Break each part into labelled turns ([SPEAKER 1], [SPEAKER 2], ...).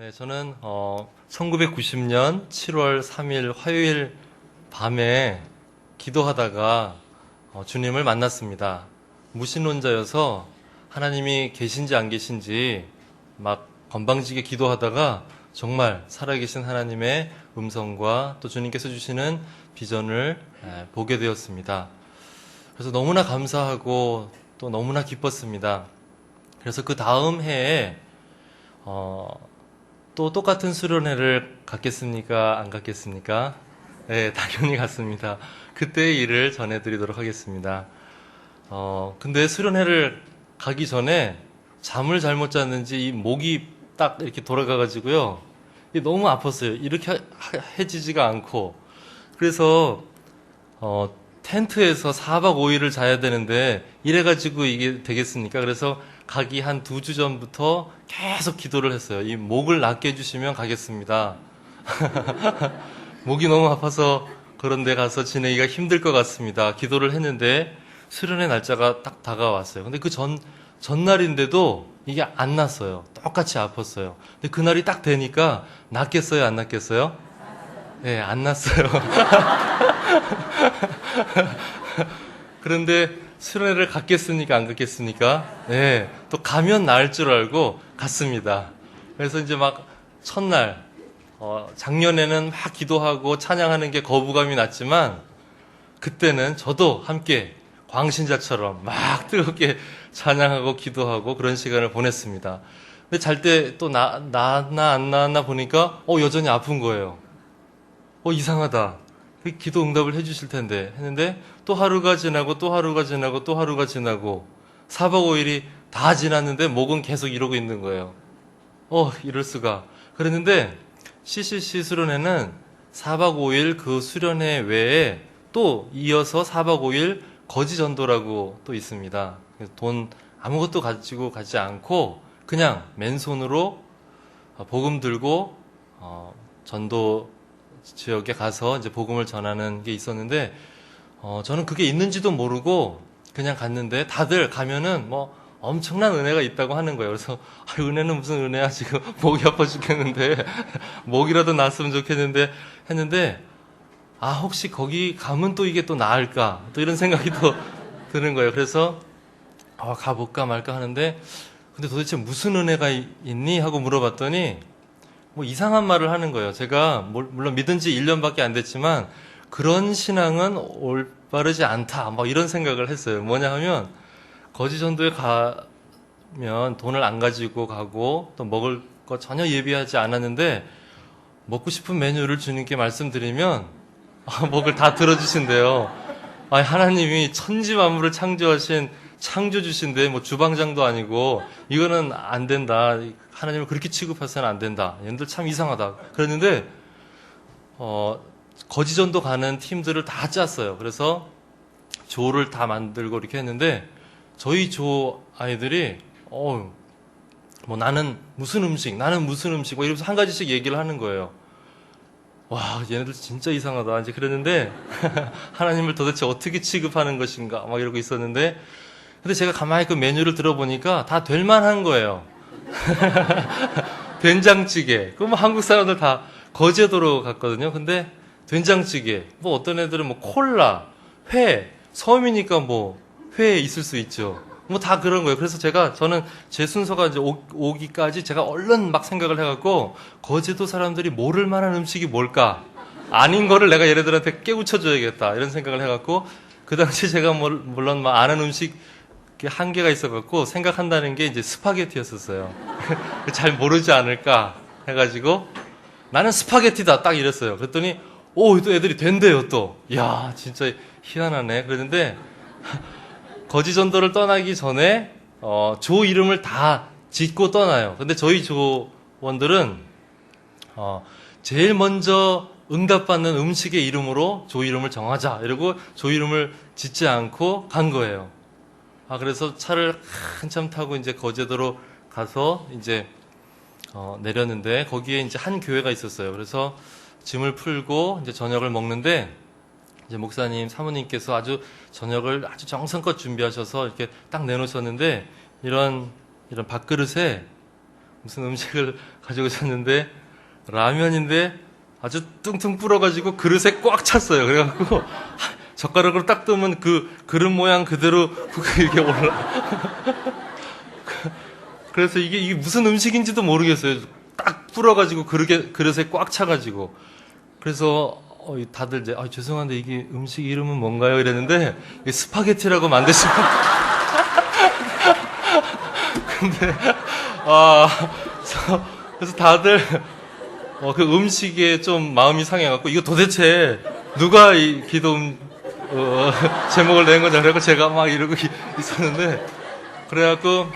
[SPEAKER 1] 네, 저는 1990년 7월 3일 화요일 밤에 기도하다가 주님을 만났습니다. 무신론자여서 하나님이 계신지 안 계신지 막 건방지게 기도하다가 정말 살아계신 하나님의 음성과 또 주님께서 주시는 비전을 보게 되었습니다. 그래서 너무나 감사하고 또 너무나 기뻤습니다. 그래서 그 다음 해에 또 똑같은 수련회를 갖겠습니까? 안 갖겠습니까? 네, 당연히 갖습니다. 그때의 일을 전해드리도록 하겠습니다. 근데 수련회를 가기 전에 잠을 잘못 잤는지 이 목이 딱 이렇게 돌아가가지고요. 이게 너무 아팠어요. 이렇게 해지지가 않고. 그래서, 텐트에서 4박 5일을 자야 되는데, 이래가지고 이게 되겠습니까? 그래서 가기 한 2주 전부터 계속 기도를 했어요. 이 목을 낫게 해주시면 가겠습니다. 목이 너무 아파서 그런 데 가서 지내기가 힘들 것 같습니다. 기도를 했는데 수련의 날짜가 딱 다가왔어요. 근데 그 전날인데도 이게 안 났어요. 똑같이 아팠어요. 근데 그날이 딱 되니까 낫겠어요? 안 낫겠어요? 네, 안 났어요. 그런데 수련회를 갔겠습니까? 안 갔겠습니까? 네. 또 가면 나을 줄 알고 갔습니다. 그래서 이제 막 첫날, 작년에는 막 기도하고 찬양하는 게 거부감이 났지만, 그때는 저도 함께 광신자처럼 막 뜨겁게 찬양하고 기도하고 그런 시간을 보냈습니다. 근데 잘 때 또 나았나 안 나았나 보니까, 여전히 아픈 거예요. 이상하다. 기도 응답을 해주실 텐데 했는데 또 하루가 지나고 또 하루가 지나고 또 하루가 지나고 4박 5일이 다 지났는데 목은 계속 이러고 있는 거예요. 이럴 수가. 그랬는데 CCC 수련회는 4박 5일 그 수련회 외에 또 이어서 4박 5일 거지 전도라고 또 있습니다. 돈 아무것도 가지고 가지 않고 그냥 맨손으로 복음 들고 전도 지역에 가서 이제 복음을 전하는 게 있었는데, 저는 그게 있는지도 모르고 그냥 갔는데 다들 가면은 뭐 엄청난 은혜가 있다고 하는 거예요. 그래서 은혜는 무슨 은혜야, 지금 목이 아파 죽겠는데 목이라도 났으면 좋겠는데 했는데, 혹시 거기 가면 또 이게 또 나을까, 또 이런 생각이 또 드는 거예요. 그래서 가볼까 말까 하는데, 근데 도대체 무슨 은혜가 있니 하고 물어봤더니 뭐 이상한 말을 하는 거예요. 제가 물론 믿은 지 1년밖에 안 됐지만 그런 신앙은 올바르지 않다, 뭐 이런 생각을 했어요. 뭐냐 하면 거지 전도에 가면 돈을 안 가지고 가고 또 먹을 거 전혀 예비하지 않았는데 먹고 싶은 메뉴를 주님께 말씀드리면 먹을 다 들어주신대요. 하나님이 천지 만물을 창조하신 창조주신데 뭐 주방장도 아니고 이거는 안 된다. 하나님을 그렇게 취급해서는 안 된다. 얘네들 참 이상하다. 그랬는데 거지전도 가는 팀들을 다 짰어요. 그래서 조를 다 만들고 이렇게 했는데 저희 조 아이들이 뭐 나는 무슨 음식 뭐 이러면서 한 가지씩 얘기를 하는 거예요. 와, 얘네들 진짜 이상하다. 이제 그랬는데 하나님을 도대체 어떻게 취급하는 것인가 막 이러고 있었는데, 근데 제가 가만히 그 메뉴를 들어보니까 다 될 만한 거예요. 된장찌개. 그럼 한국 사람들 다 거제도로 갔거든요. 근데 된장찌개. 뭐 어떤 애들은 뭐 콜라, 회, 섬이니까 뭐 회 있을 수 있죠. 뭐 다 그런 거예요. 그래서 저는 제 순서가 이제 오기까지 제가 얼른 막 생각을 해갖고 거제도 사람들이 모를 만한 음식이 뭘까? 아닌 거를 내가 얘네들한테 깨우쳐줘야겠다. 이런 생각을 해갖고 그 당시 제가 물론 막 아는 음식 한계가 있어갖고 생각한다는 게 이제 스파게티였었어요. 잘 모르지 않을까 해가지고 나는 스파게티다 딱 이랬어요. 그랬더니 또 애들이 된대요 또. 야, 진짜 희한하네. 그랬는데 거지 전도를 떠나기 전에 조 이름을 다 짓고 떠나요. 근데 저희 조원들은 제일 먼저 응답받는 음식의 이름으로 조 이름을 정하자 이러고 조 이름을 짓지 않고 간 거예요. 그래서 차를 한참 타고 이제 거제도로 가서 이제 내렸는데 거기에 이제 한 교회가 있었어요. 그래서 짐을 풀고 이제 저녁을 먹는데 이제 목사님, 사모님께서 아주 저녁을 아주 정성껏 준비하셔서 이렇게 딱 내놓으셨는데 이런 밥그릇에 무슨 음식을 가지고 오셨는데 라면인데 아주 뚱뚱 불어가지고 그릇에 꽉 찼어요. 그래갖고 젓가락으로 딱 뜨면 그 그릇 모양 그대로 이렇게 올라. 그래서 이게 무슨 음식인지도 모르겠어요. 딱 불어가지고 그릇에 꽉 차가지고. 그래서 다들 이제 죄송한데 이게 음식 이름은 뭔가요? 이랬는데 이게 스파게티라고 만드신 거. 근데 그래서 다들 그 음식에 좀 마음이 상해갖고 이거 도대체 누가 이 기도 제목을 낸 거냐 그래갖고 제가 막 이러고 있었는데 그래갖고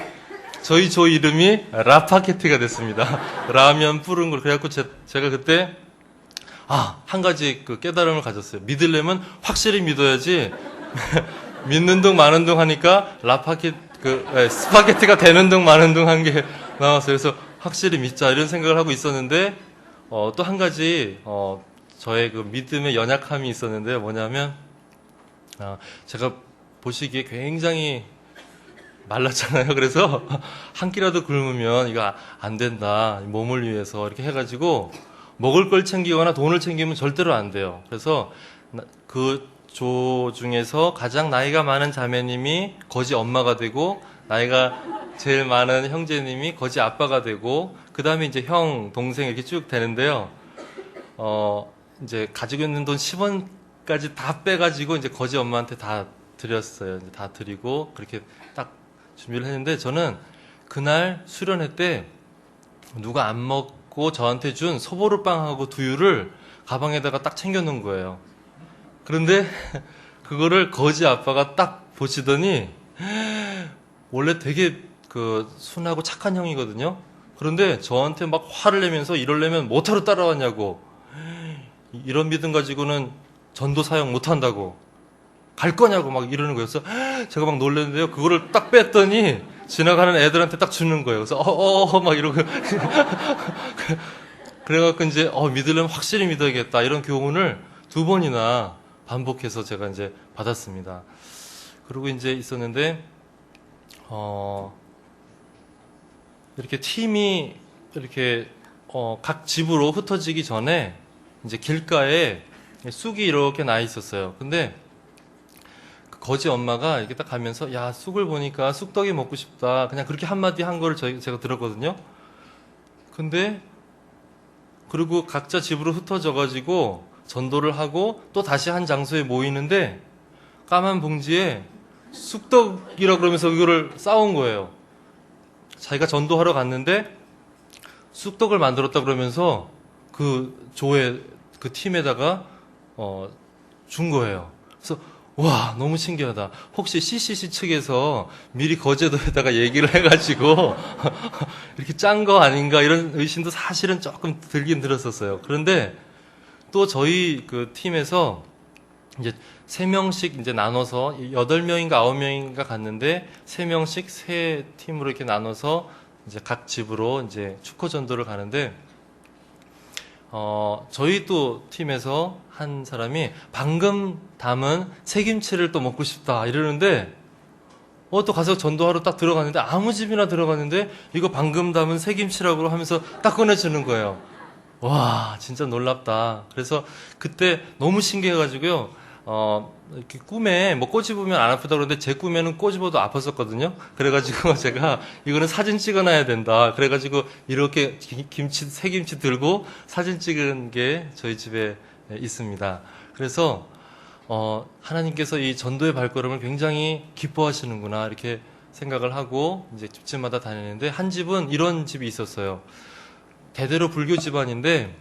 [SPEAKER 1] 저희 조 이름이 라파게티가 됐습니다. 라면 뿌른 걸. 그래갖고 제가 그때 한 가지 그 깨달음을 가졌어요. 믿으려면 확실히 믿어야지 믿는 둥 마는 둥 하니까 스파게티가 되는 둥 마는 둥 한 게 나왔어요. 그래서 확실히 믿자 이런 생각을 하고 있었는데 또 한 가지 저의 그 믿음의 연약함이 있었는데요. 뭐냐면 제가 보시기에 굉장히 말랐잖아요. 그래서 한 끼라도 굶으면 이거 안 된다. 몸을 위해서 이렇게 해가지고 먹을 걸 챙기거나 돈을 챙기면 절대로 안 돼요. 그래서 그 조 중에서 가장 나이가 많은 자매님이 거지 엄마가 되고 나이가 제일 많은 형제님이 거지 아빠가 되고 그 다음에 이제 형, 동생 이렇게 쭉 되는데요. 이제 가지고 있는 돈 10원까지 다 빼가지고 이제 거지 엄마한테 다 드렸어요. 이제 다 드리고 그렇게 딱 준비를 했는데 저는 그날 수련회 때 누가 안 먹고 저한테 준 소보루빵하고 두유를 가방에다가 딱 챙겨놓은 거예요. 그런데 그거를 거지 아빠가 딱 보시더니 원래 되게 그 순하고 착한 형이거든요. 그런데 저한테 막 화를 내면서 이러려면 뭐하러 따라왔냐고, 이런 믿음 가지고는 전도 사역 못한다고, 갈 거냐고 막 이러는 거였어. 제가 막 놀랐는데요. 그거를 딱 뺐더니 지나가는 애들한테 딱 주는 거예요. 그래서 막 이러고 그래갖고 이제 믿으려면 확실히 믿어야겠다 이런 교훈을 2번이나 반복해서 제가 이제 받았습니다. 그러고 이제 있었는데 이렇게 팀이 이렇게 각 집으로 흩어지기 전에 이제 길가에 쑥이 이렇게 나 있었어요. 근데 그 거지 엄마가 이렇게 딱 가면서 야, 쑥을 보니까 쑥떡이 먹고 싶다. 그냥 그렇게 한마디 한 거를 제가 들었거든요. 근데 그리고 각자 집으로 흩어져 가지고 전도를 하고 또 다시 한 장소에 모이는데 까만 봉지에 쑥떡이라 그러면서 이거를 싸온 거예요. 자기가 전도하러 갔는데 쑥떡을 만들었다 그러면서 그 조에 그 팀에다가 준 거예요. 그래서 와, 너무 신기하다. 혹시 CCC 측에서 미리 거제도에다가 얘기를 해가지고 이렇게 짠 거 아닌가 이런 의심도 사실은 조금 들긴 들었었어요. 그런데 또 저희 그 팀에서 이제 3명씩 이제 나눠서 8명인가 9명인가 갔는데 3명씩 3팀으로 이렇게 나눠서 이제 각 집으로 이제 축호 전도를 가는데 저희 또 팀에서 한 사람이 방금 담은 새김치를 또 먹고 싶다 이러는데 또 가서 전도하러 딱 들어갔는데 아무 집이나 들어갔는데 이거 방금 담은 새김치라고 하면서 딱 꺼내주는 거예요. 와, 진짜 놀랍다. 그래서 그때 너무 신기해가지고요. 이렇게 꿈에 뭐 꼬집으면 안 아프다 그러는데 제 꿈에는 꼬집어도 아팠었거든요. 그래가지고 제가 이거는 사진 찍어놔야 된다. 그래가지고 이렇게 새김치 들고 사진 찍은 게 저희 집에 있습니다. 그래서 하나님께서 이 전도의 발걸음을 굉장히 기뻐하시는구나 이렇게 생각을 하고 이제 집집마다 다니는데 한 집은 이런 집이 있었어요. 대대로 불교 집안인데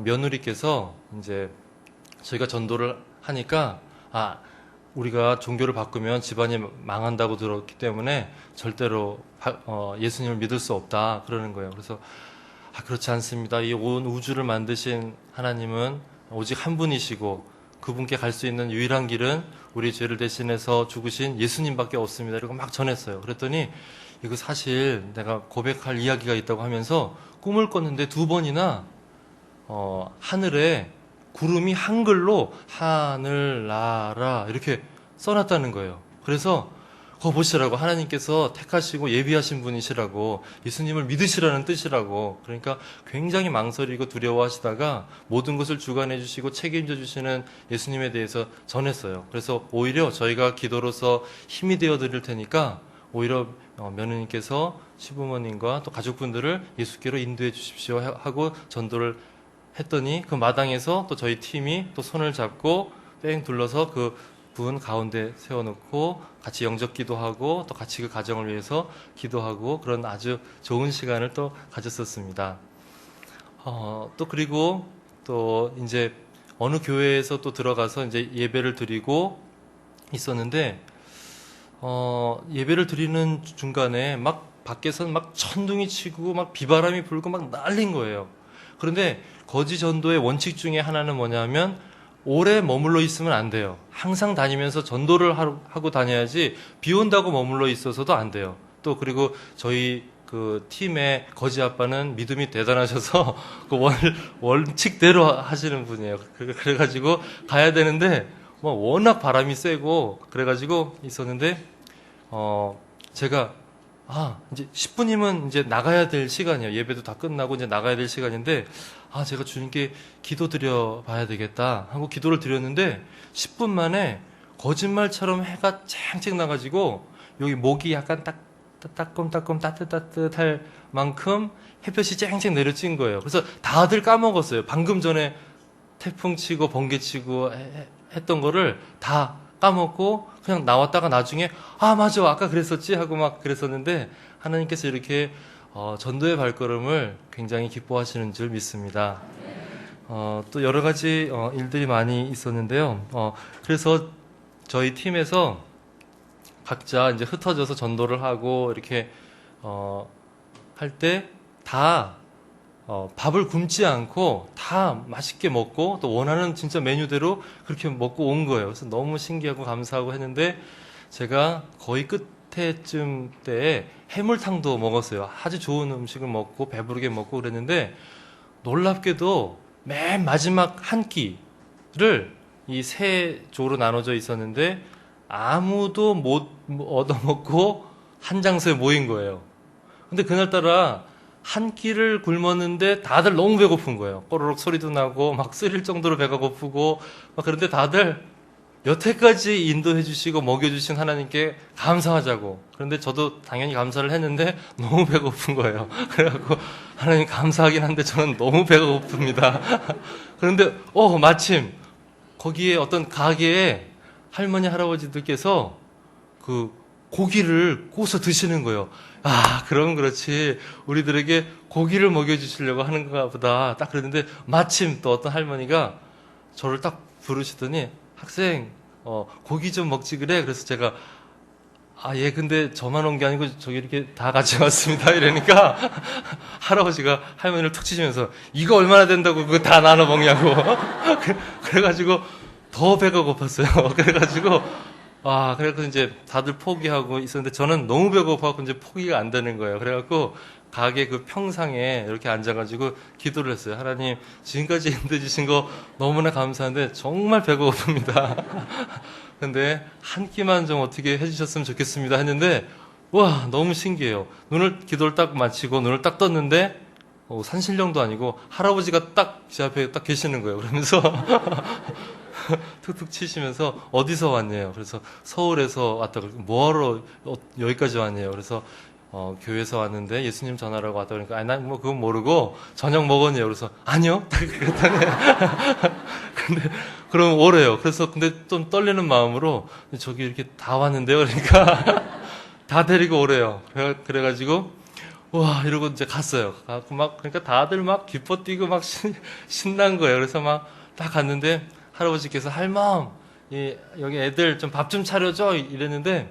[SPEAKER 1] 며느리께서 이제 저희가 전도를 하니까 우리가 종교를 바꾸면 집안이 망한다고 들었기 때문에 절대로 예수님을 믿을 수 없다 그러는 거예요. 그래서 그렇지 않습니다. 이 온 우주를 만드신 하나님은 오직 한 분이시고 그분께 갈 수 있는 유일한 길은 우리 죄를 대신해서 죽으신 예수님밖에 없습니다. 이러고 막 전했어요. 그랬더니 이거 사실 내가 고백할 이야기가 있다고 하면서 꿈을 꿨는데 2번이나 하늘에 구름이 한글로 하늘 나라 이렇게 써놨다는 거예요. 그래서 그거 보시라고 하나님께서 택하시고 예비하신 분이시라고 예수님을 믿으시라는 뜻이라고 그러니까 굉장히 망설이고 두려워하시다가 모든 것을 주관해 주시고 책임져 주시는 예수님에 대해서 전했어요. 그래서 오히려 저희가 기도로서 힘이 되어 드릴 테니까 오히려 며느님께서 시부모님과 또 가족분들을 예수께로 인도해 주십시오 하고 전도를 했더니 그 마당에서 또 저희 팀이 또 손을 잡고 뺑 둘러서 그 분 가운데 세워놓고 같이 영접 기도하고 또 같이 그 가정을 위해서 기도하고 그런 아주 좋은 시간을 또 가졌었습니다. 또 그리고 또 이제 어느 교회에서 또 들어가서 이제 예배를 드리고 있었는데 예배를 드리는 중간에 막 밖에서는 막 천둥이 치고 막 비바람이 불고 막 난린 거예요. 그런데 거지 전도의 원칙 중에 하나는 뭐냐면 오래 머물러 있으면 안 돼요. 항상 다니면서 전도를 하고 다녀야지 비 온다고 머물러 있어서도 안 돼요. 또 그리고 저희 그 팀의 거지 아빠는 믿음이 대단하셔서 그 원칙대로 하시는 분이에요. 그래가지고 가야 되는데 뭐 워낙 바람이 세고 그래가지고 있었는데 제가 이제 10분이면 이제 나가야 될 시간이에요. 예배도 다 끝나고 이제 나가야 될 시간인데 제가 주님께 기도 드려 봐야 되겠다 하고 기도를 드렸는데 10분 만에 거짓말처럼 해가 쨍쨍 나가지고 여기 목이 약간 따끔따끔 따뜻할 만큼 햇볕이 쨍쨍 내려찐 거예요. 그래서 다들 까먹었어요. 방금 전에 태풍 치고 번개 치고 했던 거를 다 까먹고 그냥 나왔다가 나중에 맞아 아까 그랬었지 하고 막 그랬었는데 하나님께서 이렇게 전도의 발걸음을 굉장히 기뻐하시는 줄 믿습니다. 또 여러 가지 일들이 많이 있었는데요. 그래서 저희 팀에서 각자 이제 흩어져서 전도를 하고 이렇게 할 때 다 밥을 굶지 않고 다 맛있게 먹고 또 원하는 진짜 메뉴대로 그렇게 먹고 온 거예요. 그래서 너무 신기하고 감사하고 했는데 제가 거의 끝에쯤 때에 해물탕도 먹었어요. 아주 좋은 음식을 먹고 배부르게 먹고 그랬는데 놀랍게도 맨 마지막 한 끼를 이 세 조로 나눠져 있었는데 아무도 못 얻어먹고 한 장소에 모인 거예요. 근데 그날따라 한 끼를 굶었는데 다들 너무 배고픈 거예요. 꼬르륵 소리도 나고 막 쓰릴 정도로 배가 고프고 막 그런데 다들 여태까지 인도해 주시고 먹여주신 하나님께 감사하자고. 그런데 저도 당연히 감사를 했는데 너무 배고픈 거예요. 그래갖고 하나님 감사하긴 한데 저는 너무 배가 고픕니다. 그런데 마침 거기에 어떤 가게에 할머니 할아버지들께서 그 고기를 구워서 드시는 거예요. 그럼 그렇지. 우리들에게 고기를 먹여주시려고 하는가 보다. 딱 그랬는데 마침 또 어떤 할머니가 저를 딱 부르시더니 학생, 고기 좀 먹지 그래? 그래서 제가 예, 근데 저만 온 게 아니고 저기 이렇게 다 같이 왔습니다. 이러니까 할아버지가 할머니를 툭 치시면서 이거 얼마나 된다고 그거 다 나눠 먹냐고. 그래가지고 더 배가 고팠어요. 그래가지고 그래서 이제 다들 포기하고 있었는데 저는 너무 배고파서 이제 포기가 안 되는 거예요. 그래갖고 가게 그 평상에 이렇게 앉아가지고 기도를 했어요. 하나님, 지금까지 인도해 주신 거 너무나 감사한데 정말 배가 고픕니다. 근데 한 끼만 좀 어떻게 해주셨으면 좋겠습니다 했는데 너무 신기해요. 기도를 딱 마치고 눈을 딱 떴는데 산신령도 아니고 할아버지가 딱 제 앞에 딱 계시는 거예요. 그러면서 툭툭 치시면서 어디서 왔냐요. 그래서 서울에서 왔다고. 뭐하러 여기까지 왔냐요. 그래서 교회에서 왔는데 예수님 전하라고 왔다 그러니까 난 뭐 그건 모르고 저녁 먹었냐요. 그래서 아니요. 그랬더니 근데 그럼 오래요. 그래서 근데 좀 떨리는 마음으로 저기 이렇게 다 왔는데요. 그러니까 다 데리고 오래요. 그래가지고 이러고 이제 갔어요. 가고 그러니까 다들 막 기뻐 뛰고 막 신난 거예요. 그래서 막 딱 갔는데 할아버지께서 할멈, 여기 애들 좀 밥 좀 차려줘 이랬는데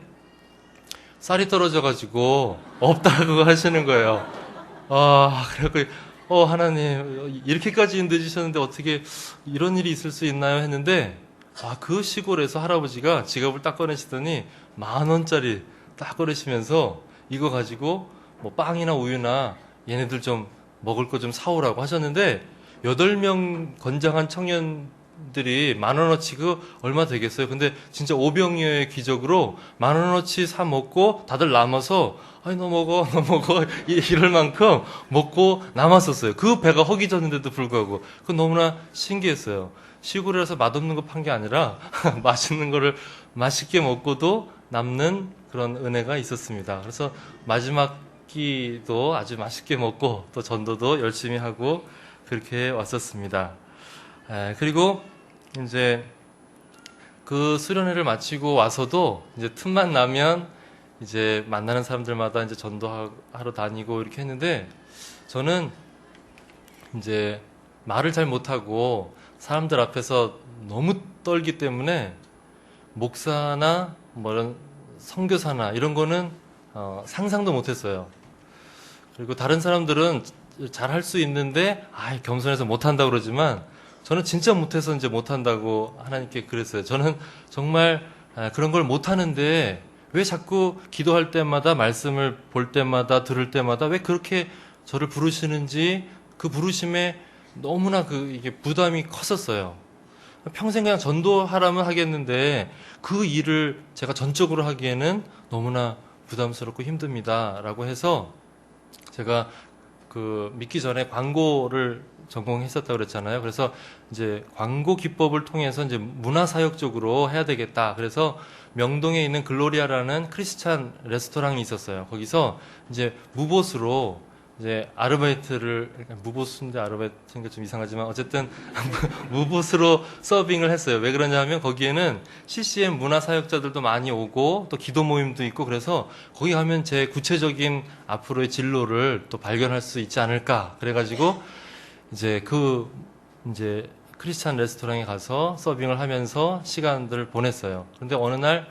[SPEAKER 1] 쌀이 떨어져가지고 없다고 하시는 거예요. 그래갖고 하나님 이렇게까지 늦으셨는데 어떻게 이런 일이 있을 수 있나요 했는데 그 시골에서 할아버지가 지갑을 딱 꺼내시더니 10,000원짜리 딱 꺼내시면서 이거 가지고 뭐 빵이나 우유나 얘네들 좀 먹을 거 좀 사오라고 하셨는데 8명 건장한 청년 사람들이 10,000원어치 얼마 되겠어요? 근데 진짜 오병이어의 기적으로 10,000원어치 사 먹고 다들 남아서 아니 너 먹어 이럴 만큼 먹고 남았었어요. 그 배가 허기졌는데도 불구하고 그 너무나 신기했어요. 시골이라서 맛없는 거 판 게 아니라 맛있는 거를 맛있게 먹고도 남는 그런 은혜가 있었습니다. 그래서 마지막 끼도 아주 맛있게 먹고 또 전도도 열심히 하고 그렇게 왔었습니다. 그리고 이제 그 수련회를 마치고 와서도 이제 틈만 나면 이제 만나는 사람들마다 이제 전도하러 다니고 이렇게 했는데 저는 이제 말을 잘 못하고 사람들 앞에서 너무 떨기 때문에 목사나 뭐 이런 선교사나 이런 거는 상상도 못했어요. 그리고 다른 사람들은 잘 할 수 있는데 겸손해서 못한다고 그러지만 저는 진짜 못해서 이제 못한다고 하나님께 그랬어요. 저는 정말 그런 걸 못하는데 왜 자꾸 기도할 때마다 말씀을 볼 때마다 들을 때마다 왜 그렇게 저를 부르시는지 그 부르심에 너무나 이게 부담이 컸었어요. 평생 그냥 전도하라면 하겠는데 그 일을 제가 전적으로 하기에는 너무나 부담스럽고 힘듭니다라고 해서 제가 믿기 전에 광고를 전공했었다고 그랬잖아요. 그래서 이제 광고 기법을 통해서 이제 문화사역 쪽으로 해야 되겠다. 그래서 명동에 있는 글로리아라는 크리스찬 레스토랑이 있었어요. 거기서 이제 무보수로 이제 무보수인데 아르바이트인 게 좀 이상하지만 어쨌든 무보수로 서빙을 했어요. 왜 그러냐면 거기에는 CCM 문화사역자들도 많이 오고 또 기도 모임도 있고 그래서 거기 가면 제 구체적인 앞으로의 진로를 또 발견할 수 있지 않을까. 그래가지고 이제 이제 크리스찬 레스토랑에 가서 서빙을 하면서 시간들을 보냈어요. 그런데 어느 날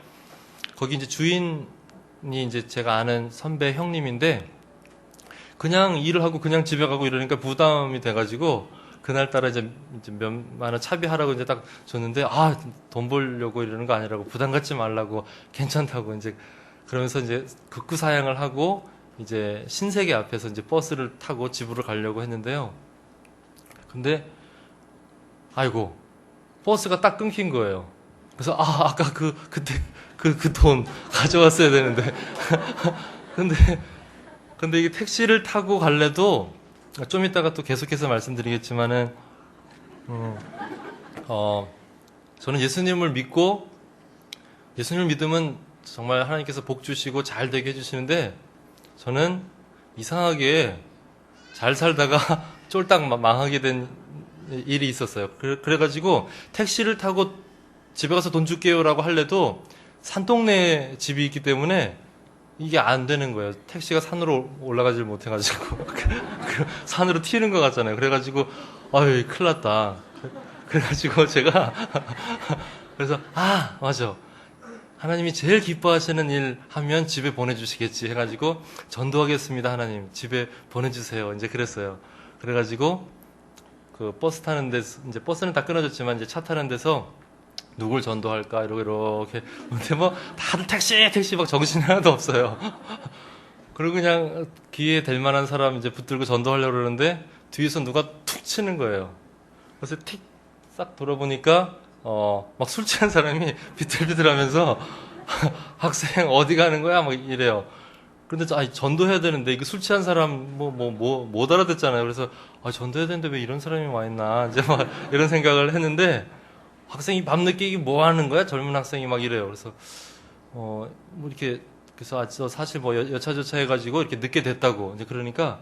[SPEAKER 1] 거기 이제 주인이 이제 제가 아는 선배 형님인데 그냥 일을 하고 그냥 집에 가고 이러니까 부담이 돼가지고 그날따라 이제 몇만 원 차비하라고 이제 딱 줬는데 돈 벌려고 이러는 거 아니라고 부담 갖지 말라고 괜찮다고 이제 그러면서 이제 극구 사양을 하고 이제 신세계 앞에서 이제 버스를 타고 집으로 가려고 했는데요. 근데 아이고 버스가 딱 끊긴 거예요. 그래서 아까 그때 그 돈 가져왔어야 되는데 근데 이게 택시를 타고 갈래도 좀 이따가 또 계속해서 말씀드리겠지만은 저는 예수님을 믿으면 정말 하나님께서 복 주시고 잘 되게 해주시는데 저는 이상하게 잘 살다가 쫄딱 망하게 된 일이 있었어요. 그래가지고 택시를 타고 집에 가서 돈 줄게요라고 할래도 산동네에 집이 있기 때문에 이게 안 되는 거예요. 택시가 산으로 올라가질 못해가지고 산으로 튀는 것 같잖아요. 그래가지고 큰일 났다. 그래가지고 제가 그래서 맞아. 하나님이 제일 기뻐하시는 일 하면 집에 보내주시겠지 해가지고 전도하겠습니다. 하나님 집에 보내주세요. 이제 그랬어요. 그래가지고 그 버스 타는 데서 이제 버스는 다 끊어졌지만 이제 차 타는 데서 누굴 전도할까 이렇게 근데 뭐 다들 택시 막 정신이 하나도 없어요. 그리고 그냥 기회 될 만한 사람 이제 붙들고 전도하려고 그러는데 뒤에서 누가 툭 치는 거예요. 그래서 싹 돌아보니까 막 술 취한 사람이 비틀비틀하면서 학생 어디 가는 거야 막 이래요. 그런데 전도해야 되는데 이거 술 취한 사람 못 알아듣잖아요. 그래서 전도해야 되는데 왜 이런 사람이 와 있나 이제 막 이런 생각을 했는데 학생이 밤늦게 이게 뭐 하는 거야? 젊은 학생이 막 이래요. 그래서 뭐 이렇게 그래서 사실 뭐 여차저차 해가지고 이렇게 늦게 됐다고 이제 그러니까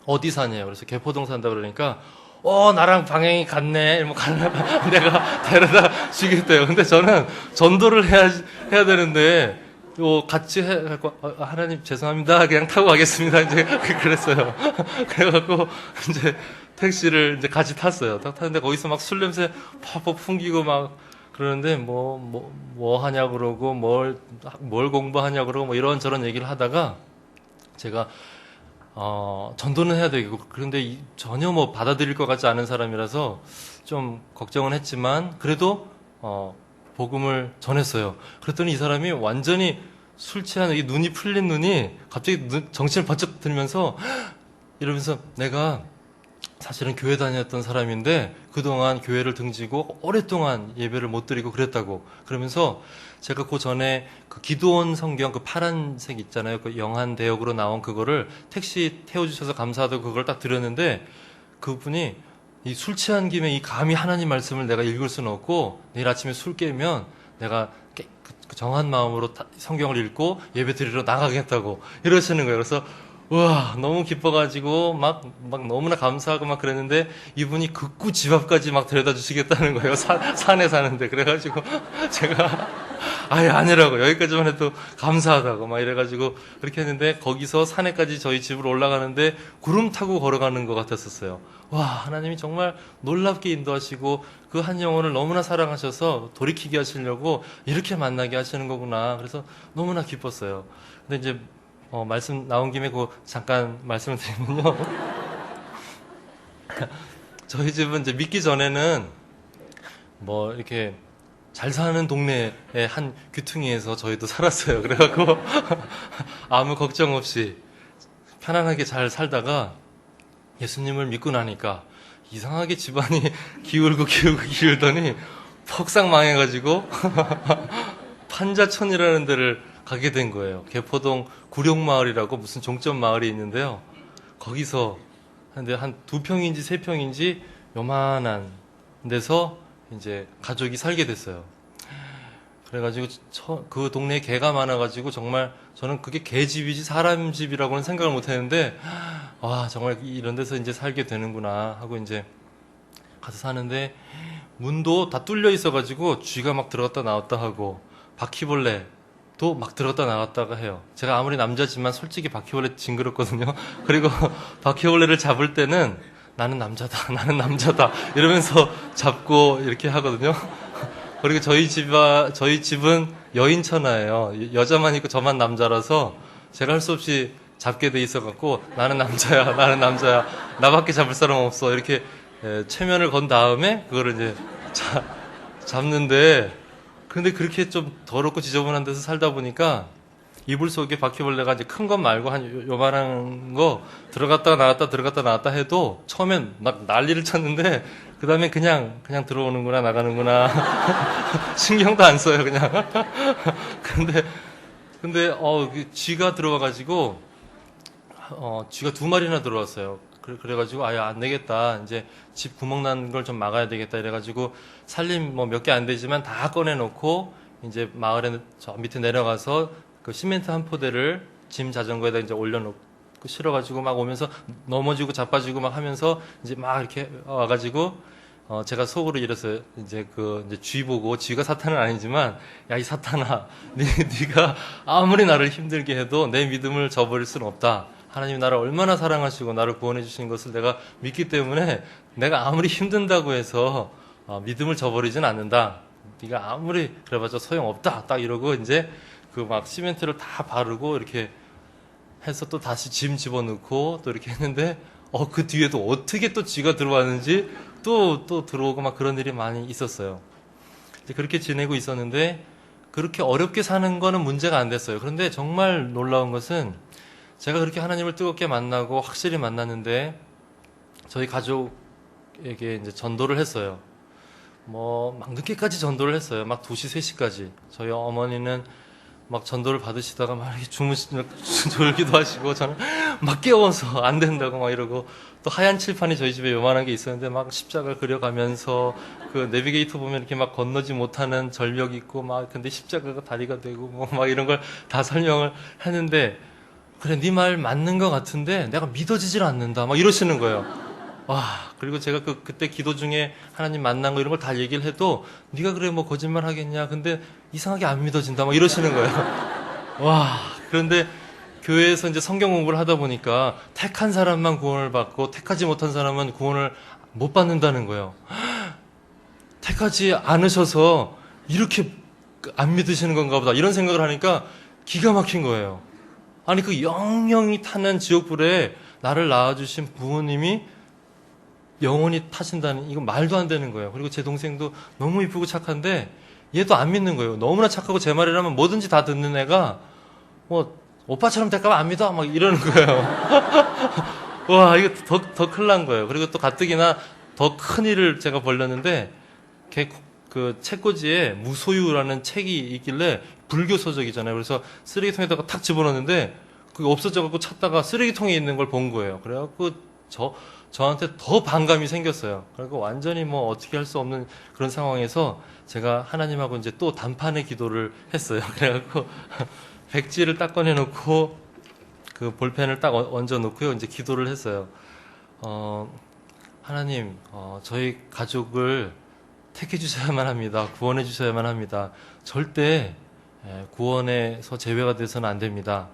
[SPEAKER 1] 어디 사냐요? 그래서 개포동 산다 그러니까 나랑 방향이 같네. 뭐 내가 데려다 주겠대요. 근데 저는 전도를 해야 되는데 같이 하나님 죄송합니다. 그냥 타고 가겠습니다. 이제 그랬어요. 그래갖고 이제 택시를 이제 같이 탔어요. 딱 탔는데 거기서 막 술 냄새 팍팍 풍기고 막 그러는데 뭐 하냐 그러고 뭘 공부하냐 그러고 뭐 이런저런 얘기를 하다가 제가 전도는 해야 되고 그런데 전혀 뭐 받아들일 것 같지 않은 사람이라서 좀 걱정은 했지만 그래도 복음을 전했어요. 그랬더니 이 사람이 완전히 술 취한 이 눈이 풀린 눈이 갑자기 정신을 번쩍 들면서 이러면서 내가 사실은 교회 다녔던 사람인데 그동안 교회를 등지고 오랫동안 예배를 못 드리고 그랬다고. 그러면서 제가 그 전에 그 기도원 성경 그 파란색 있잖아요. 그 영한 대역으로 나온 그거를 택시 태워주셔서 감사하다고 그걸 딱 들었는데 그분이 이 술 취한 김에 이 감히 하나님 말씀을 내가 읽을 수는 없고 내일 아침에 술 깨면 내가 그 정한 마음으로 성경을 읽고 예배 드리러 나가겠다고 이러시는 거예요. 그래서 와, 너무 기뻐가지고, 너무나 감사하고 막 그랬는데, 이분이 극구 집 앞까지 막 데려다 주시겠다는 거예요. 산에 사는데. 그래가지고, 제가, 아예 아니라고. 여기까지만 해도 감사하다고. 막 이래가지고, 그렇게 했는데, 거기서 산에까지 저희 집으로 올라가는데, 구름 타고 걸어가는 것 같았었어요. 와, 하나님이 정말 놀랍게 인도하시고, 그 한 영혼을 너무나 사랑하셔서 돌이키게 하시려고 이렇게 만나게 하시는 거구나. 그래서 너무나 기뻤어요. 근데 이제, 말씀 나온 김에 잠깐 말씀을 드리면요. 저희 집은 이제 믿기 전에는 이렇게 잘 사는 동네의 한 귀퉁이에서 저희도 살았어요. 그래갖고 아무 걱정 없이 편안하게 잘 살다가 예수님을 믿고 나니까 이상하게 집안이 기울더니 폭삭 망해가지고 판자촌이라는 데를 가게 된 거예요. 개포동 구룡마을이라고 무슨 종점 마을이 있는데요. 거기서 한 2평인지 3평인지 요만한 데서 이제 가족이 살게 됐어요. 그래가지고 그 동네에 개가 많아가지고 정말 저는 그게 개집이지 사람 집이라고는 생각을 못 했는데 와, 정말 이런 데서 이제 살게 되는구나 하고 이제 가서 사는데 문도 다 뚫려 있어가지고 쥐가 막 들어갔다 나왔다 하고 바퀴벌레도 막 들어갔다 나왔다가 해요. 제가 아무리 남자지만 솔직히 바퀴벌레 징그럽거든요. 그리고 바퀴벌레를 잡을 때는 나는 남자다 이러면서 잡고 이렇게 하거든요. 그리고 저희 집은 여인천하예요. 여자만 있고 저만 남자라서 제가 할 수 없이 잡게 돼 있어갖고 나는 남자야 나밖에 잡을 사람 없어 이렇게 최면을 건 다음에 그거를 이제 잡는데 근데 그렇게 좀 더럽고 지저분한 데서 살다 보니까 이불 속에 바퀴벌레가 이제 큰 것 말고 한 요만한 거 들어갔다 나왔다 해도 처음엔 막 난리를 쳤는데 그 다음에 그냥 들어오는구나 나가는구나 신경도 안 써요 그냥. 근데 쥐가 들어와가지고 쥐가 2마리나 들어왔어요. 그래가지고 아예 안 되겠다. 이제 집 구멍 난 걸 좀 막아야 되겠다. 이래가지고 살림 몇 개 안 되지만 다 꺼내놓고 이제 마을에 저 밑에 내려가서 그 시멘트 한 포대를 짐 자전거에다 이제 올려놓고 실어가지고 막 오면서 넘어지고 자빠지고 막 하면서 이제 막 이렇게 와가지고 제가 속으로 이랬어요. 이제 이제 쥐 보고 쥐가 사탄은 아니지만 야 이 사탄아 네가 아무리 나를 힘들게 해도 내 믿음을 저버릴 수는 없다. 하나님이 나를 얼마나 사랑하시고 나를 구원해 주신 것을 내가 믿기 때문에 내가 아무리 힘든다고 해서 믿음을 저버리진 않는다. 네가 아무리 그래봤자 소용없다. 딱 이러고 이제 그 막 시멘트를 다 바르고 이렇게 해서 또 다시 짐 집어넣고 또 이렇게 했는데 그 뒤에도 어떻게 또 쥐가 들어왔는지 또 들어오고 막 그런 일이 많이 있었어요. 이제 그렇게 지내고 있었는데 그렇게 어렵게 사는 거는 문제가 안 됐어요. 그런데 정말 놀라운 것은 제가 그렇게 하나님을 뜨겁게 만나고 확실히 만났는데 저희 가족에게 이제 전도를 했어요. 막 늦게까지 전도를 했어요. 막 2시, 3시까지. 저희 어머니는 막 전도를 받으시다가 막 이렇게 졸기도 하시고 저는 막 깨워서 안 된다고 막 이러고 또 하얀 칠판이 저희 집에 요만한 게 있었는데 막 십자가 그려가면서 그 내비게이터 보면 이렇게 막 건너지 못하는 절벽 있고 막 근데 십자가가 다리가 되고 막 이런 걸 다 설명을 했는데 그래 네 말 맞는 것 같은데 내가 믿어지질 않는다 막 이러시는 거예요. 와, 그리고 제가 그때 기도 중에 하나님 만난 거 이런 걸 다 얘기를 해도 네가 그래 뭐 거짓말 하겠냐 근데 이상하게 안 믿어진다 막 이러시는 거예요. 와, 그런데 교회에서 이제 성경 공부를 하다 보니까 택한 사람만 구원을 받고 택하지 못한 사람은 구원을 못 받는다는 거예요. 택하지 않으셔서 이렇게 안 믿으시는 건가 보다 이런 생각을 하니까 기가 막힌 거예요. 아니 그 영영이 타는 지옥불에 나를 낳아주신 부모님이 영원히 타신다는 이건 말도 안 되는 거예요. 그리고 제 동생도 너무 이쁘고 착한데 얘도 안 믿는 거예요. 너무나 착하고 제 말이라면 뭐든지 다 듣는 애가 오빠처럼 될까봐 안 믿어 막 이러는 거예요. 와, 이거 더 큰일 난 거예요. 그리고 또 가뜩이나 더 큰 일을 제가 벌렸는데, 그 책꽂이에 무소유라는 책이 있길래 불교 서적이잖아요. 그래서 쓰레기통에다가 탁 집어넣는데, 그게 없어져갖고 찾다가 쓰레기통에 있는 걸 본 거예요. 그래갖고 저한테 더 반감이 생겼어요. 그리고 완전히 뭐 어떻게 할 수 없는 그런 상황에서 제가 하나님하고 이제 또 단판의 기도를 했어요. 그래갖고 백지를 딱 꺼내놓고 그 볼펜을 딱 얹어놓고요. 이제 기도를 했어요. 하나님, 저희 가족을 택해 주셔야만 합니다. 구원해 주셔야만 합니다. 절대 구원에서 제외가 돼서는 안 됩니다.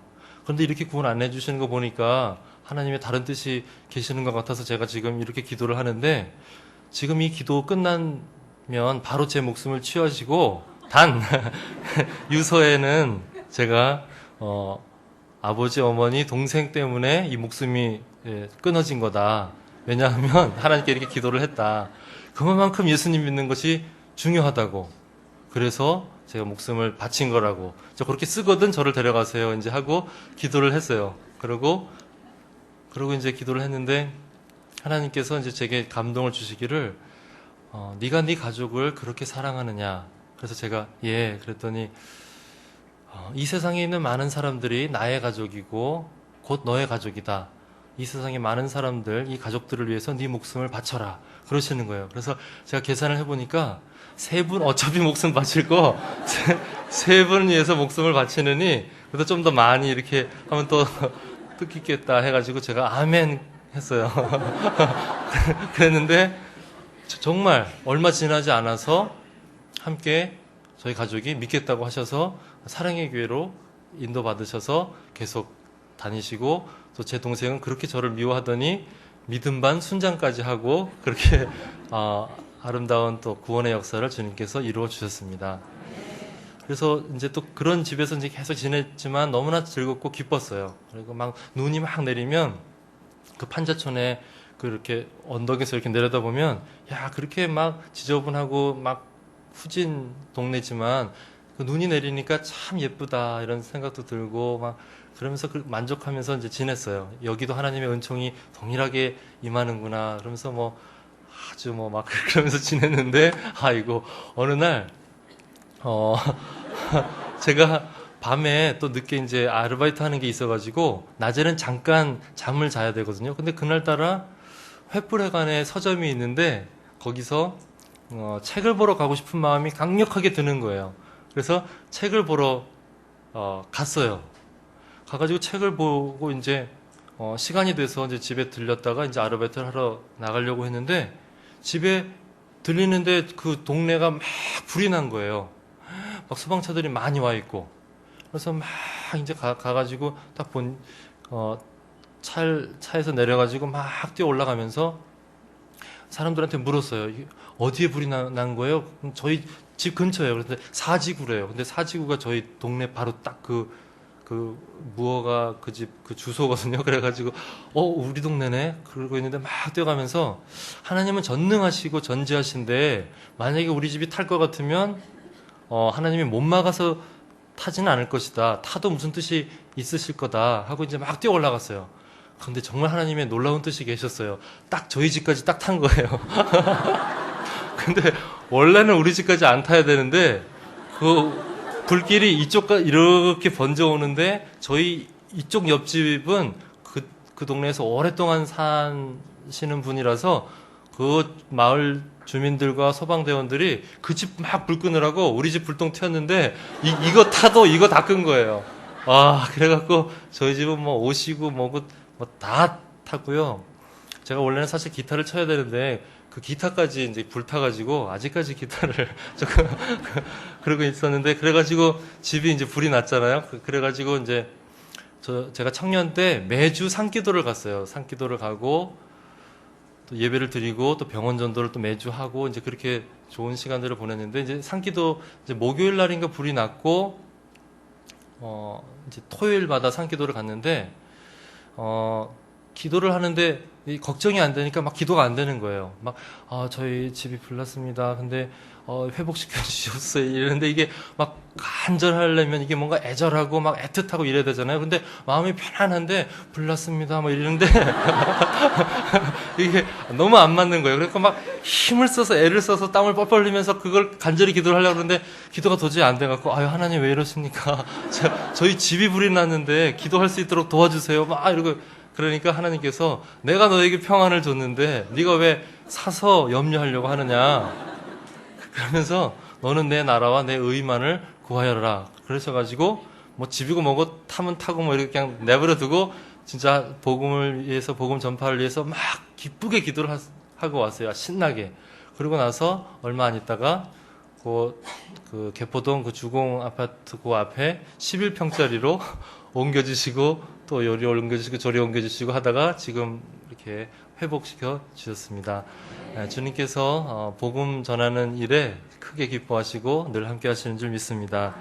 [SPEAKER 1] 그런데 이렇게 구원 안 해주시는 거 보니까 하나님의 다른 뜻이 계시는 것 같아서 제가 지금 이렇게 기도를 하는데, 지금 이 기도 끝나면 바로 제 목숨을 취하시고, 단 유서에는 제가 아버지, 어머니, 동생 때문에 이 목숨이 끊어진 거다. 왜냐하면 하나님께 이렇게 기도를 했다. 그만큼 예수님 믿는 것이 중요하다고. 그래서 제가 목숨을 바친 거라고. 저 그렇게 쓰거든 저를 데려가세요. 이제 하고 기도를 했어요. 그러고 이제 기도를 했는데 하나님께서 이제 제게 감동을 주시기를 네가 네 가족을 그렇게 사랑하느냐. 그래서 제가 예 그랬더니 이 세상에 있는 많은 사람들이 나의 가족이고 곧 너의 가족이다. 이 세상의 많은 사람들, 이 가족들을 위해서 네 목숨을 바쳐라. 그러시는 거예요. 그래서 제가 계산을 해보니까 세 분 어차피 목숨 바칠 거 세 분 위해서 목숨을 바치느니 그래도 좀 더 많이 이렇게 하면 또 뜻깊겠다 해가지고 제가 아멘 했어요. 그랬는데 정말 얼마 지나지 않아서 함께 저희 가족이 믿겠다고 하셔서 사랑의 교회로 인도받으셔서 계속 다니시고, 또 제 동생은 그렇게 저를 미워하더니 믿음 반 순장까지 하고 그렇게 아름다운 또 구원의 역사를 주님께서 이루어 주셨습니다. 그래서 이제 또 그런 집에서 이제 계속 지냈지만 너무나 즐겁고 기뻤어요. 그리고 막 눈이 막 내리면 그 판자촌에 그렇게 언덕에서 이렇게 내려다보면 야 그렇게 막 지저분하고 막 후진 동네지만 그 눈이 내리니까 참 예쁘다 이런 생각도 들고 막 그러면서 만족하면서 이제 지냈어요. 여기도 하나님의 은총이 동일하게 임하는구나 그러면서 뭐 아주 뭐 막 그러면서 지냈는데 아이고 어느 날 제가 밤에 또 늦게 이제 아르바이트 하는 게 있어가지고 낮에는 잠깐 잠을 자야 되거든요. 근데 그날따라 횃불회관에 서점이 있는데 거기서 책을 보러 가고 싶은 마음이 강력하게 드는 거예요. 그래서 책을 보러 갔어요. 가가지고 책을 보고 이제 시간이 돼서 이제 집에 들렸다가 이제 아르바이트를 하러 나가려고 했는데 집에 들리는데 그 동네가 막 불이 난 거예요. 막 소방차들이 많이 와 있고. 그래서 막 이제 가가지고 딱 차에서 내려가지고 막 뛰어 올라가면서 사람들한테 물었어요. 어디에 불이 난 거예요? 저희 집 근처예요. 그런데 사지구래요. 근데 사지구가 저희 동네 바로 딱 무허가 그 집 그 주소거든요. 그래가지고 우리 동네네 그러고 있는데 막 뛰어가면서 하나님은 전능하시고 전지하신데 만약에 우리 집이 탈 것 같으면 하나님이 못 막아서 타지는 않을 것이다. 타도 무슨 뜻이 있으실 거다 하고 이제 막 뛰어 올라갔어요. 그런데 정말 하나님의 놀라운 뜻이 계셨어요. 딱 저희 집까지 딱 탄 거예요. 근데 원래는 우리 집까지 안 타야 되는데 그 불길이 이쪽까지 이렇게 번져오는데 저희 이쪽 옆집은 그 동네에서 오랫동안 사시는 분이라서 그 마을 주민들과 소방대원들이 그 집 막 불 끄느라고 우리 집 불똥 튀었는데 이거 타도 이거 다 끈 거예요. 그래갖고 저희 집은 뭐 오시고 뭐고 뭐 다 탔고요. 제가 원래는 사실 기타를 쳐야 되는데 그 기타까지 이제 불타가지고 아직까지 기타를 조금 그러고 있었는데 그래가지고 집이 이제 불이 났잖아요. 그래가지고 이제 제가 청년 때 매주 산기도를 갔어요. 산기도를 가고 또 예배를 드리고 또 병원 전도를 또 매주 하고 이제 그렇게 좋은 시간들을 보냈는데 이제 산기도 이제 목요일 날인가 불이 났고 이제 토요일마다 산기도를 갔는데 기도를 하는데 이 걱정이 안 되니까 막 기도가 안 되는 거예요. 막, 저희 집이 불났습니다. 근데, 회복시켜 주셨어요. 이러는데 이게 막 간절하려면 이게 뭔가 애절하고 막 애틋하고 이래야 되잖아요. 근데 마음이 편안한데, 불났습니다. 뭐 이러는데, 이게 너무 안 맞는 거예요. 그러니까 막 힘을 써서 애를 써서 땀을 뻘뻘 흘리면서 그걸 간절히 기도를 하려고 그러는데, 기도가 도저히 안 돼갖고, 아유, 하나님 왜 이러십니까? 저희 집이 불이 났는데, 기도할 수 있도록 도와주세요. 막 이러고, 그러니까 하나님께서 내가 너에게 평안을 줬는데 네가 왜 사서 염려하려고 하느냐 그러면서 너는 내 나라와 내 의만을 구하여라 그러셔가지고 뭐 집이고 뭐고 타면 타고 뭐 이렇게 그냥 내버려 두고 진짜 복음을 위해서 복음 전파를 위해서 막 기쁘게 기도를 하고 왔어요. 신나게. 그러고 나서 얼마 안 있다가 그 개포동 그 주공 아파트 그 앞에 11평짜리로 옮겨주시고 또 요리 옮겨주시고 저리 옮겨주시고 하다가 지금 이렇게 회복시켜 주셨습니다. 주님께서 복음 전하는 일에 크게 기뻐하시고 늘 함께 하시는 줄 믿습니다.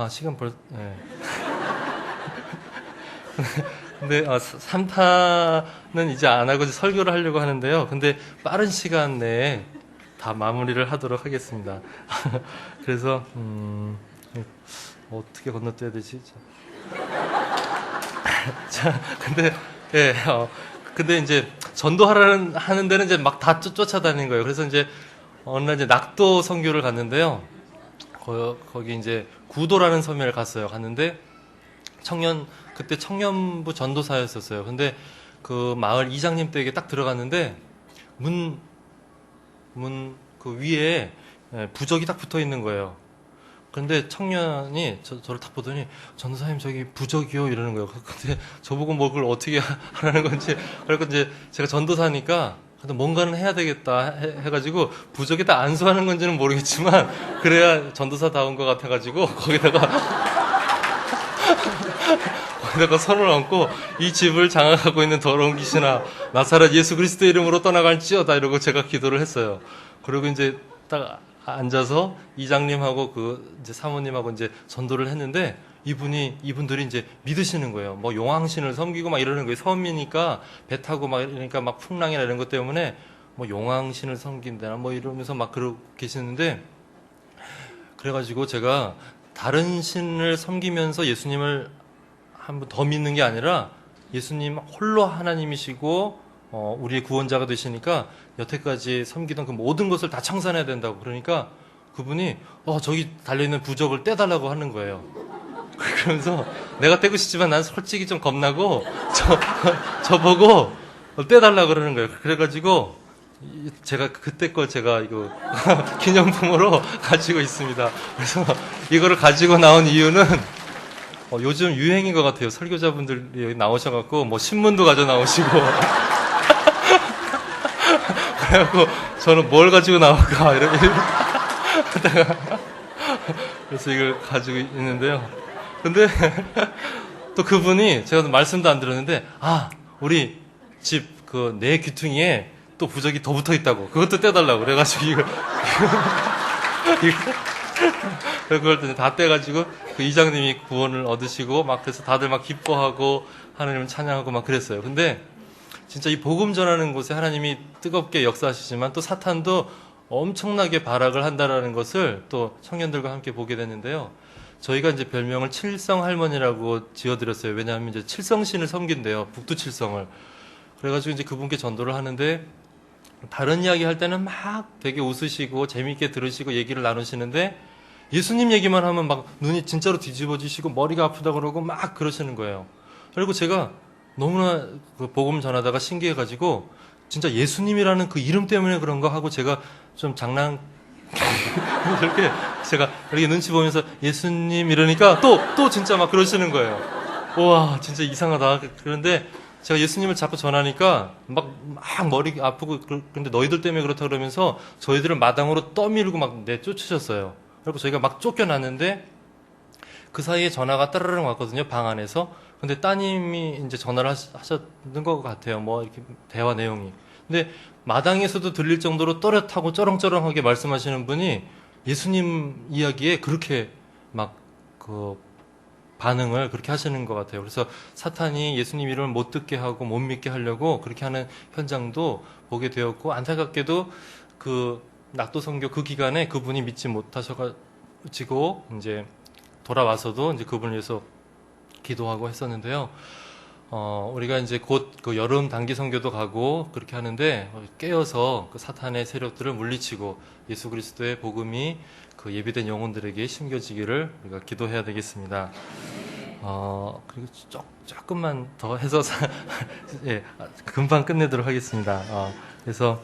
[SPEAKER 1] 시간 네. 근데 3타는 이제 안 하고 설교를 하려고 하는데요. 근데 빠른 시간 내에 다 마무리를 하도록 하겠습니다. 그래서 어떻게 건너뛰어야 되지? 자, 근데 이제 하는 데는 이제 막 다 쫓아다니는 거예요. 그래서 이제 어느 날 이제 낙도 선교를 갔는데요. 거기 이제 구도라는 섬에 갔는데 그때 청년부 전도사였었어요. 근데 그 마을 이장님 댁에 딱 들어갔는데 문 그 위에 부적이 딱 붙어 있는 거예요. 근데 청년이 저를 딱 보더니 전도사님 저기 부적이요 이러는 거예요. 근데 저보고 뭐 그걸 어떻게 하라는 건지 그래서 이제 제가 전도사니까 뭔가는 해야 되겠다 해가지고 부적에다 안수하는 건지는 모르겠지만 그래야 전도사다운 것 같아가지고 거기다가 손을 얹고 이 집을 장악하고 있는 더러운 귀신아 나사렛 예수 그리스도 이름으로 떠나갈지어다 이러고 제가 기도를 했어요. 그리고 이제 딱 앉아서 이장님하고 이제 사모님하고 이제 전도를 했는데 이분들이 이제 믿으시는 거예요. 뭐 용왕신을 섬기고 막 이러는 거예요. 섬이니까 배 타고 막 이러니까 막 풍랑이나 이런 것 때문에 뭐 용왕신을 섬긴다나 뭐 이러면서 막 그러고 계시는데 그래가지고 제가 다른 신을 섬기면서 예수님을 한 번 더 믿는 게 아니라 예수님 홀로 하나님이시고 우리의 구원자가 되시니까 여태까지 섬기던 그 모든 것을 다 청산해야 된다고 그러니까 그분이 저기 달려있는 부적을 떼달라고 하는 거예요. 그러면서 내가 떼고 싶지만 난 솔직히 좀 겁나고 저보고 떼달라고 그러는 거예요. 그래가지고 제가 그때 걸 제가 이거 기념품으로 가지고 있습니다. 그래서 이거를 가지고 나온 이유는 요즘 유행인 것 같아요. 설교자분들이 여기 나오셔갖고 뭐 신문도 가져 나오시고 그래갖고 저는 뭘 가지고 나올까 이렇게 하다가 그래서 이걸 가지고 있는데요. 근데 또 그분이 제가 말씀도 안 들었는데 우리 집 그 내 귀퉁이에 또 부적이 더 붙어 있다고 그것도 떼달라고 그래가지고 그걸 다 떼가지고 그 이장님이 구원을 얻으시고 막 그래서 다들 막 기뻐하고 하나님을 찬양하고 막 그랬어요. 근데 진짜 이 복음 전하는 곳에 하나님이 뜨겁게 역사하시지만 또 사탄도 엄청나게 발악을 한다라는 것을 또 청년들과 함께 보게 됐는데요. 저희가 이제 별명을 칠성 할머니라고 지어드렸어요. 왜냐하면 이제 칠성신을 섬긴대요. 북두칠성을. 그래가지고 이제 그분께 전도를 하는데 다른 이야기 할 때는 막 되게 웃으시고 재미있게 들으시고 얘기를 나누시는데 예수님 얘기만 하면 막 눈이 진짜로 뒤집어지시고 머리가 아프다 그러고 막 그러시는 거예요. 그리고 제가 너무나 그 복음 전하다가 신기해가지고 진짜 예수님이라는 그 이름 때문에 그런가 하고 제가 좀 이렇게 제가 이렇게 눈치 보면서 예수님 이러니까 또 진짜 막 그러시는 거예요. 와 진짜 이상하다. 그런데 제가 예수님을 자꾸 전하니까 막 머리 아프고 그런데 너희들 때문에 그렇다 그러면서 저희들을 마당으로 떠밀고 막 내쫓으셨어요. 그리고 저희가 막 쫓겨났는데 그 사이에 전화가 따르릉 왔거든요. 방 안에서. 근데 따님이 이제 전화를 하셨는 것 같아요. 뭐 이렇게 대화 내용이. 근데 마당에서도 들릴 정도로 또렷하고 쩌렁쩌렁하게 말씀하시는 분이 예수님 이야기에 그렇게 막 반응을 그렇게 하시는 것 같아요. 그래서 사탄이 예수님 이름을 못 듣게 하고 못 믿게 하려고 그렇게 하는 현장도 보게 되었고, 안타깝게도 그 낙도 선교 그 기간에 그분이 믿지 못하셔가지고 이제 돌아와서도 이제 그분을 위해서 기도하고 했었는데요. 우리가 이제 곧 그 여름 단기 선교도 가고 그렇게 하는데, 깨어서 그 사탄의 세력들을 물리치고 예수 그리스도의 복음이 그 예비된 영혼들에게 심겨지기를 우리가 기도해야 되겠습니다. 그리고 조금만 더 해서 예, 금방 끝내도록 하겠습니다. 그래서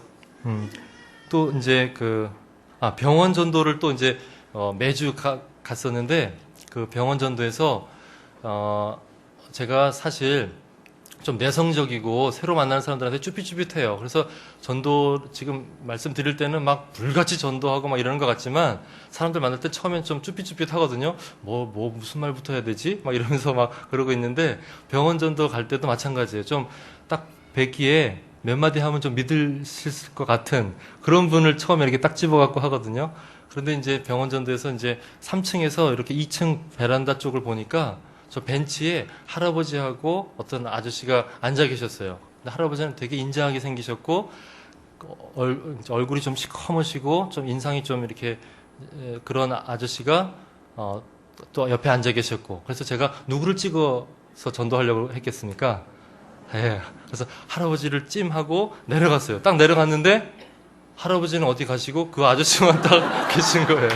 [SPEAKER 1] 또 이제 병원 전도를 또 이제 매주 갔었는데, 그 병원 전도에서 제가 사실 좀 내성적이고 새로 만나는 사람들한테 쭈삣쭈삣해요. 그래서 전도 지금 말씀드릴 때는 막 불같이 전도하고 막 이러는 것 같지만, 사람들 만날 때 처음엔 좀 쭈삣쭈삣하거든요. 무슨 말부터 해야 되지? 막 이러면서 막 그러고 있는데, 병원 전도 갈 때도 마찬가지예요. 좀 딱 뵙기에 몇 마디 하면 좀 믿으실 것 같은 그런 분을 처음에 이렇게 딱 집어갖고 하거든요. 그런데 이제 병원 전도에서 이제 3층에서 이렇게 2층 베란다 쪽을 보니까 저 벤치에 할아버지하고 어떤 아저씨가 앉아 계셨어요. 근데 할아버지는 되게 인자하게 생기셨고, 얼굴이 좀 시커머시고 좀 인상이 좀 이렇게 그런 아저씨가 또 옆에 앉아 계셨고, 그래서 제가 누구를 찍어서 전도하려고 했겠습니까? 예. 그래서 할아버지를 찜하고 내려갔어요. 딱 내려갔는데 할아버지는 어디 가시고 그 아저씨만 딱 계신 거예요.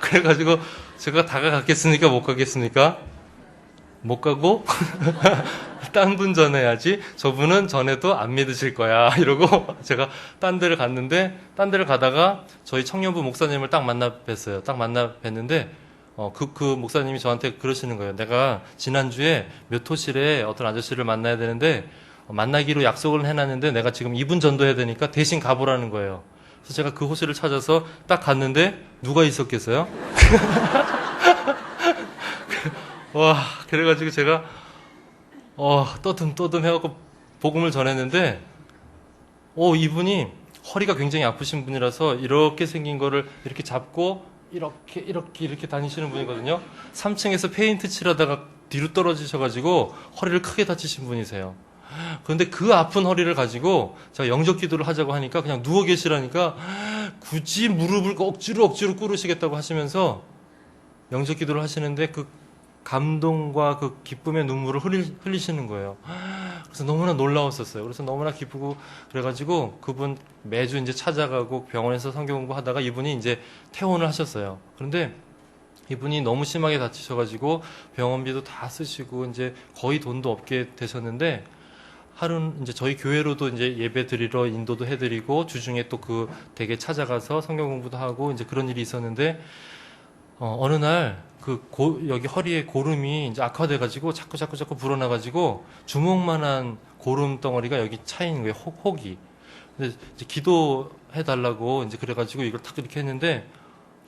[SPEAKER 1] 그래가지고 제가 다가갔겠습니까? 못 가겠습니까? 못 가고 딴 분 전해야지, 저분은 전해도 안 믿으실 거야 이러고 제가 딴 데를 갔는데, 딴 데를 가다가 저희 청년부 목사님을 딱 만나 뵀어요. 딱 만나 뵀는데 그 목사님이 저한테 그러시는 거예요. 내가 지난주에 몇 호실에 어떤 아저씨를 만나야 되는데 만나기로 약속을 해놨는데 내가 지금 이분 전도해야 되니까 대신 가보라는 거예요. 그래서 제가 그 호실을 찾아서 딱 갔는데 누가 있었겠어요? 와, 그래가지고 제가 떠듬떠듬 해갖고 복음을 전했는데, 이분이 허리가 굉장히 아프신 분이라서 이렇게 생긴 거를 이렇게 잡고 이렇게 다니시는 분이거든요. 3층에서 페인트 칠하다가 뒤로 떨어지셔가지고 허리를 크게 다치신 분이세요. 그런데 그 아픈 허리를 가지고 제가 영접 기도를 하자고 하니까 그냥 누워 계시라니까 굳이 무릎을 억지로 꿇으시겠다고 하시면서 영접 기도를 하시는데, 그 감동과 그 기쁨의 눈물을 흘리시는 거예요. 그래서 너무나 놀라웠었어요. 그래서 너무나 기쁘고, 그래가지고 그분 매주 이제 찾아가고 병원에서 성경 공부하다가 이분이 이제 퇴원을 하셨어요. 그런데 이분이 너무 심하게 다치셔가지고 병원비도 다 쓰시고 이제 거의 돈도 없게 되셨는데, 하루는 이제 저희 교회로도 이제 예배 드리러 인도도 해드리고 주중에 또 그 댁에 찾아가서 성경 공부도 하고 이제 그런 일이 있었는데, 어느 날 여기 허리에 고름이 이제 악화돼가지고 자꾸 불어나가지고 주먹만한 고름 덩어리가 여기 차인 거예요. 혹이. 근데 이제 기도해달라고 이제 그래가지고 이걸 탁 이렇게 했는데,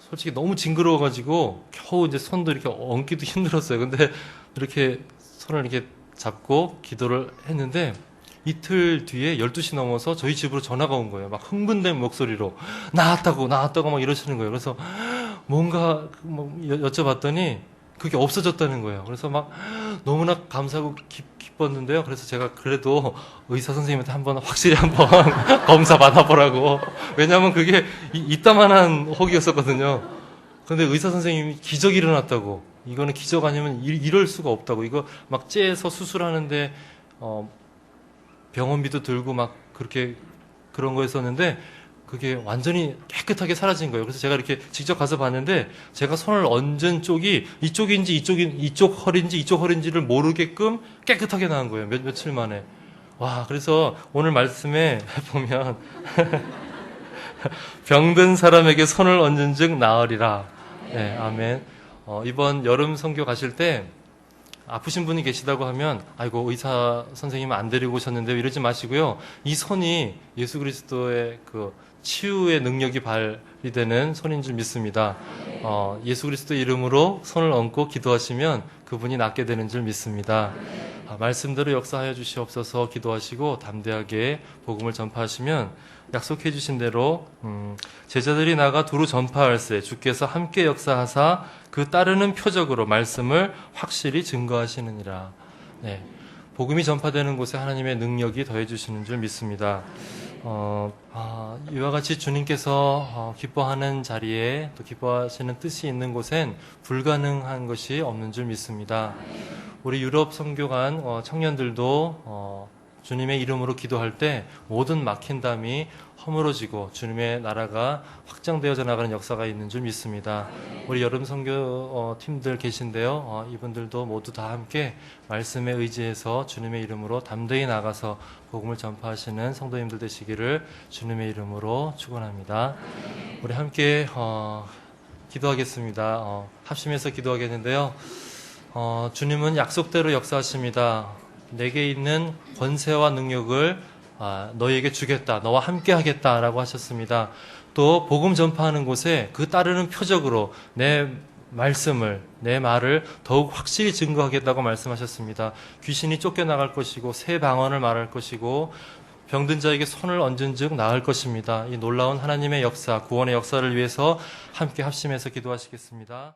[SPEAKER 1] 솔직히 너무 징그러워가지고 겨우 이제 손도 이렇게 얹기도 힘들었어요. 근데 이렇게 손을 이렇게 잡고 기도를 했는데, 이틀 뒤에 12시 넘어서 저희 집으로 전화가 온 거예요. 막 흥분된 목소리로 나았다고 막 이러시는 거예요. 그래서 뭔가 여쭤봤더니 그게 없어졌다는 거예요. 그래서 막 너무나 감사하고 기뻤는데요. 그래서 제가 그래도 의사 선생님한테 확실히 한번 검사 받아보라고. 왜냐하면 그게 이따만한 혹이었었거든요. 그런데 의사 선생님이 기적이 일어났다고. 이거는 기적 아니면 이럴 수가 없다고. 이거 막 째서 수술하는데 병원비도 들고 막 그렇게 그런 거였었는데, 그게 완전히 깨끗하게 사라진 거예요. 그래서 제가 이렇게 직접 가서 봤는데, 제가 손을 얹은 쪽이 이쪽 허리인지 이쪽 허리인지를 모르게끔 깨끗하게 나은 거예요. 며칠 만에. 와, 그래서 오늘 말씀에 보면 병든 사람에게 손을 얹은 즉 나으리라. 네, 아멘. 이번 여름 선교 가실 때 아프신 분이 계시다고 하면 아이고 의사 선생님 안 데리고 오셨는데 이러지 마시고요. 이 손이 예수 그리스도의 그 치유의 능력이 발휘되는 손인 줄 믿습니다. 예수 그리스도 이름으로 손을 얹고 기도하시면 그분이 낫게 되는 줄 믿습니다. 말씀대로 역사하여 주시옵소서 기도하시고 담대하게 복음을 전파하시면 약속해 주신 대로 제자들이 나가 두루 전파할세 주께서 함께 역사하사 그 따르는 표적으로 말씀을 확실히 증거하시느니라. 네, 복음이 전파되는 곳에 하나님의 능력이 더해 주시는 줄 믿습니다. 이와 같이 주님께서 기뻐하는 자리에 또 기뻐하시는 뜻이 있는 곳엔 불가능한 것이 없는 줄 믿습니다. 우리 유럽 선교관 청년들도 주님의 이름으로 기도할 때 모든 막힌 담이 허물어지고 주님의 나라가 확장되어져 나가는 역사가 있는 줄 믿습니다. 우리 여름 선교 팀들 계신데요. 이분들도 모두 다 함께 말씀에 의지해서 주님의 이름으로 담대히 나가서 복음을 전파하시는 성도님들 되시기를 주님의 이름으로 축원합니다. 우리 함께 기도하겠습니다. 합심해서 기도하겠는데요. 주님은 약속대로 역사하십니다. 내게 있는 권세와 능력을 너에게 주겠다. 너와 함께 하겠다라고 하셨습니다. 또 복음 전파하는 곳에 그 따르는 표적으로 내 말씀을, 내 말을 더욱 확실히 증거하겠다고 말씀하셨습니다. 귀신이 쫓겨나갈 것이고 새 방언을 말할 것이고 병든 자에게 손을 얹은 즉 나을 것입니다. 이 놀라운 하나님의 역사, 구원의 역사를 위해서 함께 합심해서 기도하시겠습니다.